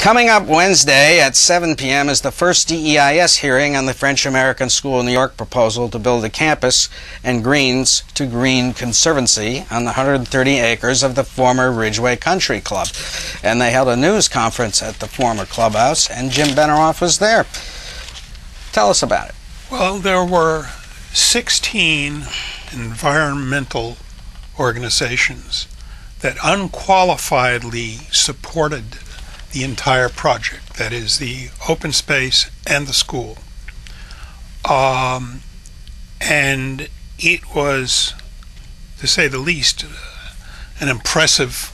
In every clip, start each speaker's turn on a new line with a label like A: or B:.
A: Coming up Wednesday at 7 p.m. is the first DEIS hearing on the French-American School of New York proposal to build a campus and greens to green conservancy on the 130 acres of the former Ridgeway Country Club. And they held a news conference at the former clubhouse, and Jim Beneroff was there. Tell us about it.
B: Well, there were 16 environmental organizations that unqualifiedly supported the entire project, that is the open space and the school. And it was, to say the least, an impressive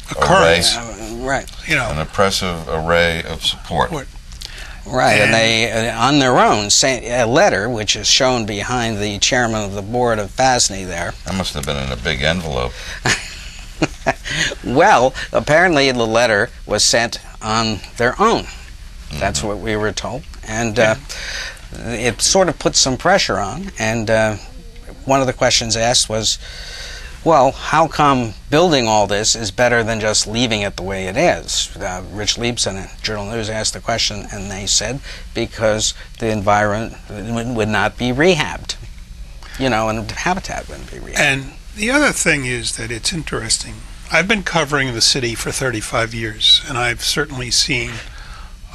B: occurrence.
A: Right.
C: You know, an impressive array of support.
A: Right, and they, on their own, sent a letter, which is shown behind the chairman of the board of FASNY there.
C: That must have been in a big envelope.
A: Well, apparently the letter was sent on their own. That's what we were told. And it sort of put some pressure on. And one of the questions asked was, well, how come building all this is better than just leaving it the way it is? Rich Leibson at Journal News asked the question, and they said, because the environment would not be rehabbed. You know, and habitat wouldn't be rehabbed.
B: And the other thing is that it's interesting. I've been covering the city for 35 years, and I've certainly seen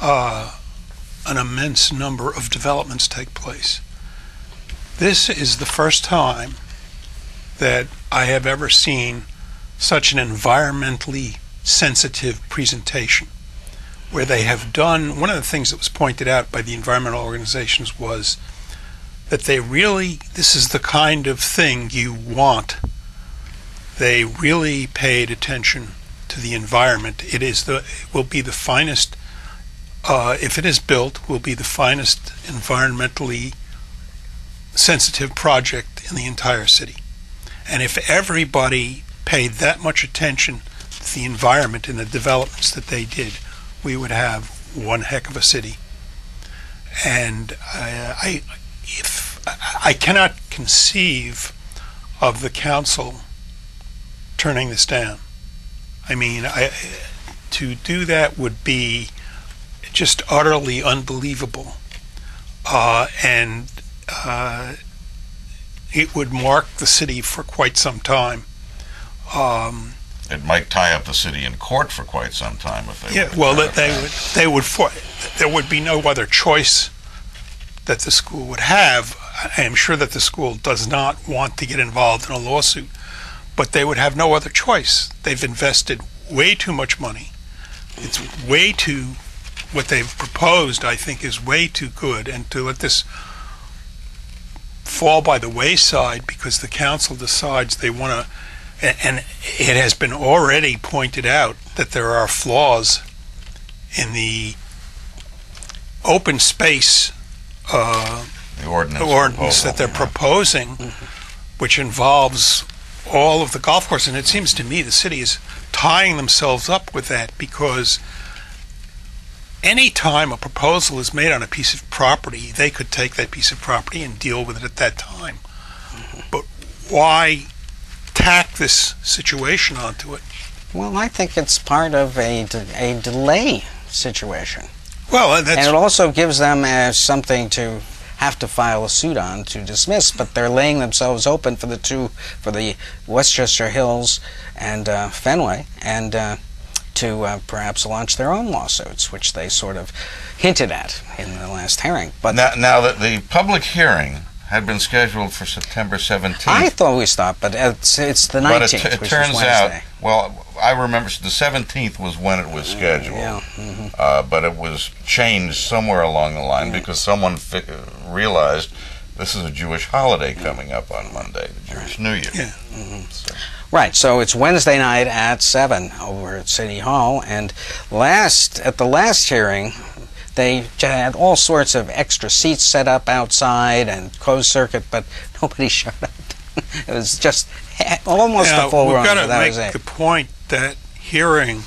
B: an immense number of developments take place. This is the first time that I have ever seen such an environmentally sensitive presentation, where they have done, one of the things that was pointed out by the environmental organizations was that they really, this is the kind of thing you want. They really paid attention to the environment. It will be the finest, if it is built, will be the finest environmentally sensitive project in the entire city. And if everybody paid that much attention to the environment and the developments that they did, we would have one heck of a city. And I cannot conceive of the council turning this down. I mean, to do that would be just utterly unbelievable. And it would mark the city for quite some time.
C: It might tie up the city in court for quite some time if they.
B: Yeah, well, they would. There would be no other choice that the school would have. I am sure that the school does not want to get involved in a lawsuit, but they would have no other choice. They've invested way too much money. It's way too. What they've proposed, I think, is way too good, and to let this fall by the wayside because the council decides they want to, and it has been already pointed out that there are flaws in the open space
C: the
B: ordinance that they're proposing, which involves all of the golf course. And it seems to me the city is tying themselves up with that, because any time a proposal is made on a piece of property, they could take that piece of property and deal with it at that time. But why tack this situation onto it?
A: Well, I think it's part of a delay situation.
B: Well,
A: and it also gives them something to have to file a suit on to dismiss, but they're laying themselves open for the Westchester Hills and Fenway, and to perhaps launch their own lawsuits, which they sort of hinted at in the last hearing. But
C: now that the public hearing had been scheduled for September 17th.
A: I thought we stopped, but it's the 19th,
C: but it
A: which
C: turns
A: is Wednesday.
C: out, well, I remember the 17th was when it was scheduled.
A: Yeah.
C: But it was changed somewhere along the line because someone realized this is a Jewish holiday coming up on Monday, the Jewish New Year.
B: Yeah.
C: So.
A: Right, so it's Wednesday night at 7 over at City Hall, and at the last hearing, they had all sorts of extra seats set up outside and closed circuit, but nobody showed up. It was just almost a full run.
B: We've got to make the point that hearing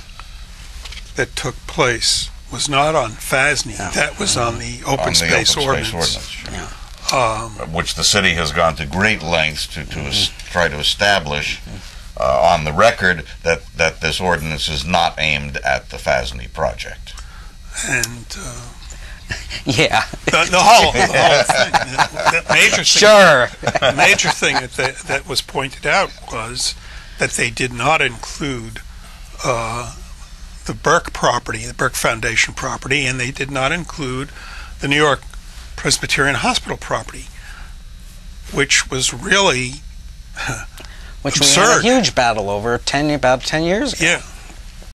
B: that took place was not on FASNY. No. That was on the open space ordinance.
C: Which the city has gone to great lengths to try to establish on the record that this ordinance is not aimed at the FASNY project.
B: And
A: Yeah.
B: the whole thing, the major thing,
A: Sure.
B: the major thing that was pointed out was that they did not include the Burke property, the Burke Foundation property, and they did not include the New York Presbyterian Hospital property, which was really
A: Which we had a
B: absurd.
A: huge battle over about 10 years ago.
B: Yeah,